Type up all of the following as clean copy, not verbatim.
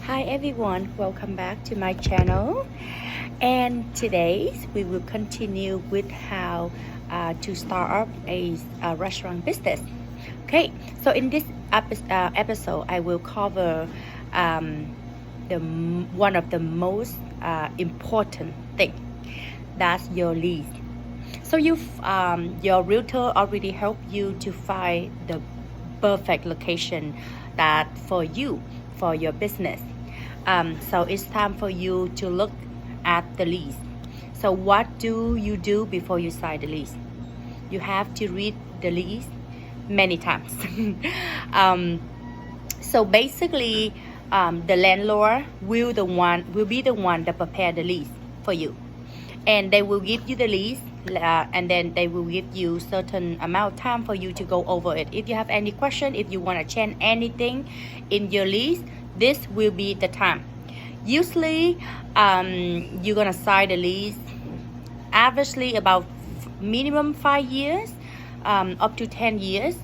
Hi everyone, welcome back to my channel. And today we will continue with how to start up a restaurant business. Okay, so in this episode, I will cover one of the most important thing. That's your lease. So your realtor already helped you to find the perfect location that for you for your business. So it's time for you to look at the lease. So what do you do before you sign the lease? You have to read the lease many times. So basically, the landlord will be the one that prepare the lease for you, and they will give you the lease, and then they will give you certain amount of time for you to go over it. If you have any question, if you want to change anything in your lease, this will be the time. Usually, you're gonna sign the lease averagely about minimum 5 years, up to 10 years.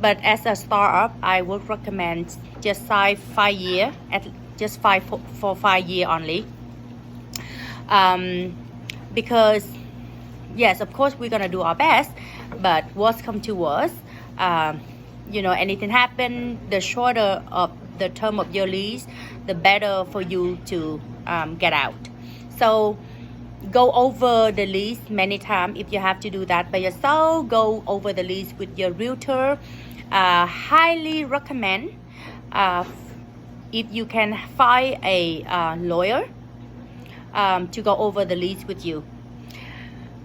But as a startup, I would recommend just sign 5 year, just for 5 year only. Because yes, of course we're gonna do our best, but worst come to worst, anything happen, the shorter of the term of your lease, the better for you to get out. So go over the lease many times. If you have to do that by yourself, go over the lease with your realtor. Highly recommend if you can find a lawyer to go over the lease with you.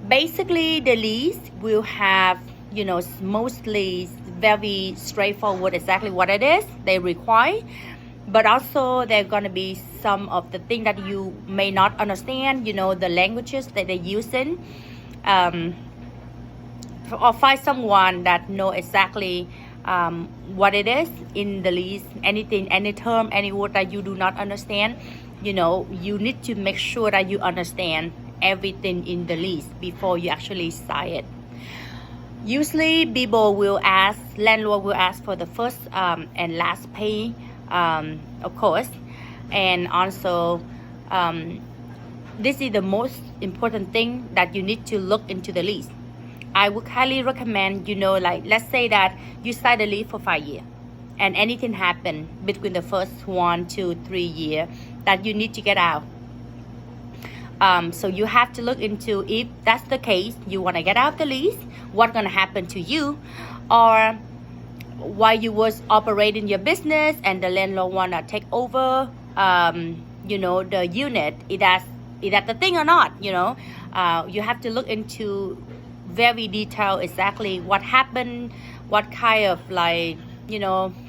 Basically, the lease will have, mostly very straightforward exactly what it is they require, but also there are going to be some of the things that you may not understand, the languages that they're using, or find someone that know exactly what it is in the lease. Anything, any term, any word that you do not understand, you need to make sure that you understand everything in the lease before you actually sign it. Usually landlord will ask for the first and last pay, of course. And also, this is the most important thing that you need to look into the lease. I would highly recommend, let's say that you sign the lease for 5 years and anything happen between the first 1, 2, 3 years that you need to get out. So you have to look into, if that's the case, you want to get out the lease, what's going to happen to you, or while you was operating your business and the landlord want to take over, the unit, is that the thing or not, you have to look into very detailed exactly what happened, what kind of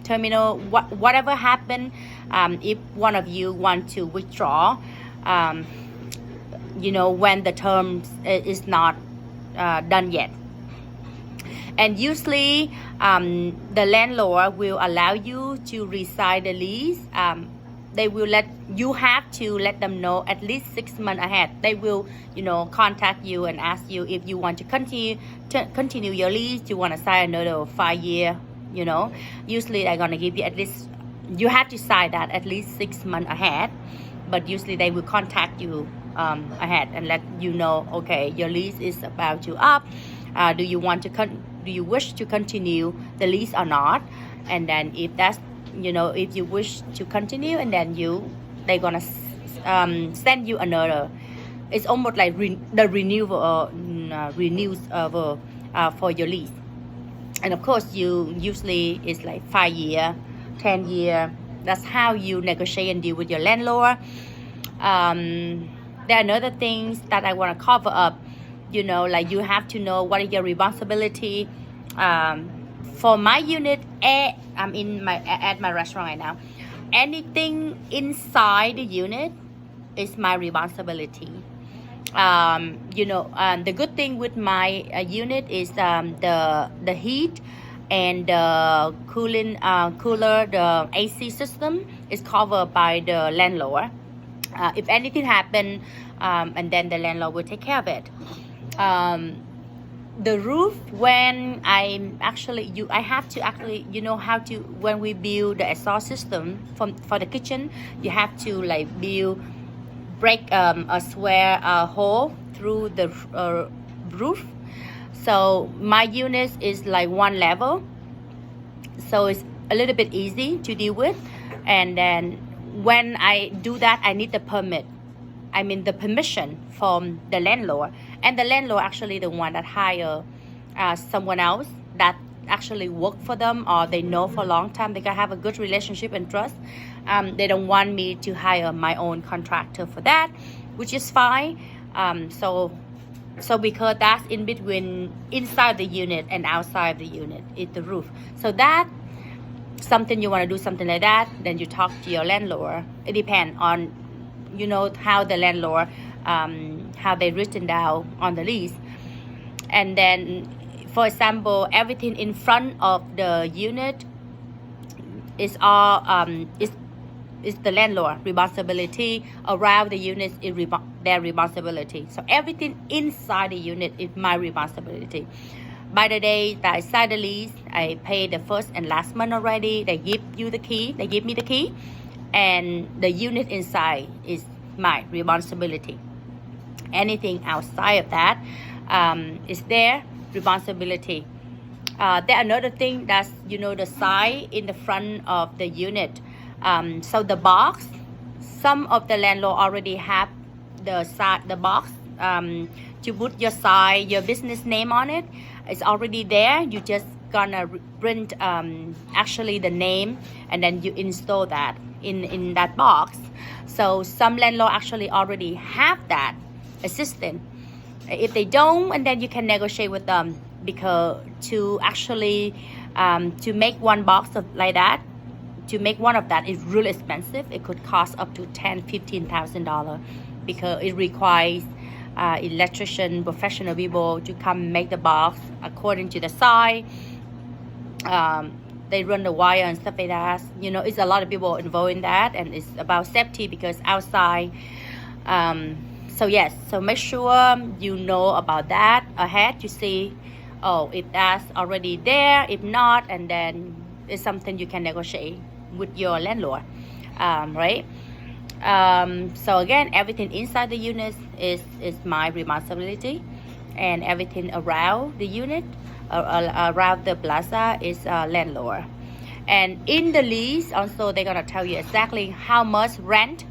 terminal, whatever happened, if one of you want to withdraw, when the term is not done yet. And usually the landlord will allow you to resign the lease. You have to let them know at least 6 months ahead. They will contact you and ask you if you want to continue your lease, you want to sign another 5 year. Usually they're going to give you at least, you have to sign that at least 6 months ahead, but usually they will contact you ahead and let you know, okay, your lease is about to up. Do you wish to continue the lease or not? And then if that's, if you wish to continue, and then they're gonna send you another. It's almost like the renewal renews for your lease. And of course, you usually it's like 5 year, 10 year. That's how you negotiate and deal with your landlord. There are other things that I want to cover up. You have to know what is your responsibility. For my unit, I'm at my restaurant right now. Anything inside the unit is my responsibility. The good thing with my unit is the heat and the cooler, the AC system is covered by the landlord. If anything happen, and then the landlord will take care of it. the roof, when I have to actually, how to, when we build the exhaust system for the kitchen, you have to like break a square hole through the roof. So my unit is like one level, so it's a little bit easy to deal with. And then when I do that, I need the permission from the landlord. And the landlord actually the one that hire someone else that actually work for them, or they know for a long time, they can have a good relationship and trust. They don't want me to hire my own contractor for that, which is fine. So because that's in between, inside the unit and outside the unit is the roof. So that something you want to do something like that, then you talk to your landlord. It depends on how the landlord how they written down on the lease. And then, for example, everything in front of the unit is all is the landlord responsibility. Around the unit is their responsibility. So everything inside the unit is my responsibility. By the day that I sign the lease, I pay the first and last month already. They give you the key. They give me the key, and the unit inside is my responsibility. Anything outside of that is their responsibility. There another thing that's the side in the front of the unit. So the box, some of the landlord already have the box to put your sign, your business name on it. It's already there. You just gonna print actually the name, and then you install that in that box. So some landlord actually already have that assistant. If they don't, and then you can negotiate with them, because to actually to make one box like that, to make one of that is really expensive. It could cost up to $10,000-$15,000 because it requires electrician, professional people to come make the box according to the size. They run the wire and stuff like that. It's a lot of people involved in that, and it's about safety because outside. So yes, so make sure you know about that ahead to see, if that's already there. If not, and then it's something you can negotiate with your landlord, right? So again, everything inside the unit is my responsibility, and everything around the unit, around the plaza, is landlord. And in the lease, also they're gonna tell you exactly how much rent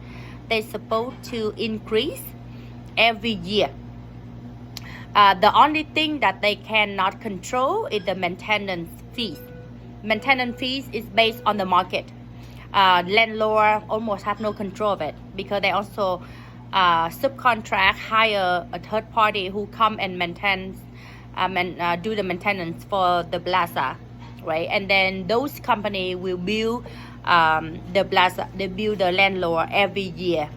they're supposed to increase every year. The only thing that they cannot control is the maintenance fees. Maintenance fees is based on the market. Landlord almost have no control of it, because they also subcontract, hire a third party who come and maintain and do the maintenance for the plaza, right? And then those company will bill the plaza, they bill the landlord every year.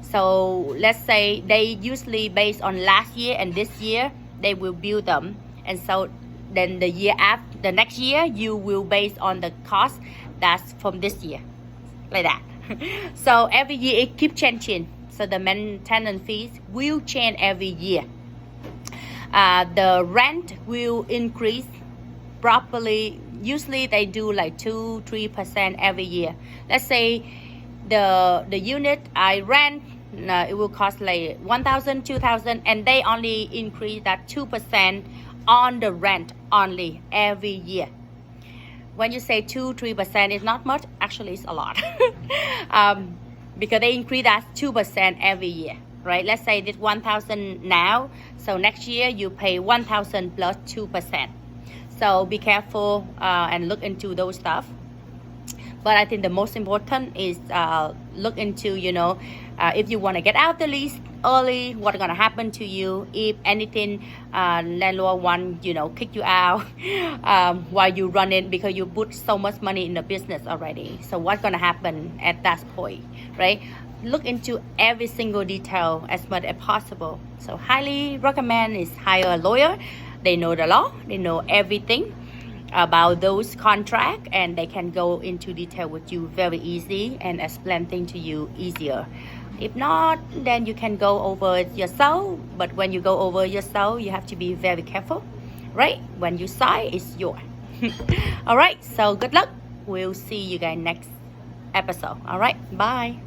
So let's say they usually based on last year and this year, they will bill them. And so then the year after, the next year, you will base on the cost that's from this year, like that. So every year it keeps changing. So the maintenance fees will change every year. The rent will increase properly. Usually they do like 2-3% every year. Let's say the unit I rent, it will cost like $1,000, $2,000, and they only increase that 2% on the rent only every year. When you say 2-3%, it's not much. Actually, it's a lot. Because they increase that 2% every year, right? Let's say it's $1,000 now. So next year you pay $1,000 plus 2%. So be careful and look into those stuff. But I think the most important is look into, if you want to get out the lease early, what's going to happen to you if anything, landlord want, kick you out while you run it because you put so much money in the business already. So what's going to happen at that point, right? Look into every single detail as much as possible. So highly recommend is hire a lawyer. They know the law, they know everything about those contracts, and they can go into detail with you very easy and explain things to you easier. If not, then you can go over it yourself. But when you go over yourself, you have to be very careful right? When you sign, it's yours. All right, so good luck. We'll see you guys next episode. All right, bye.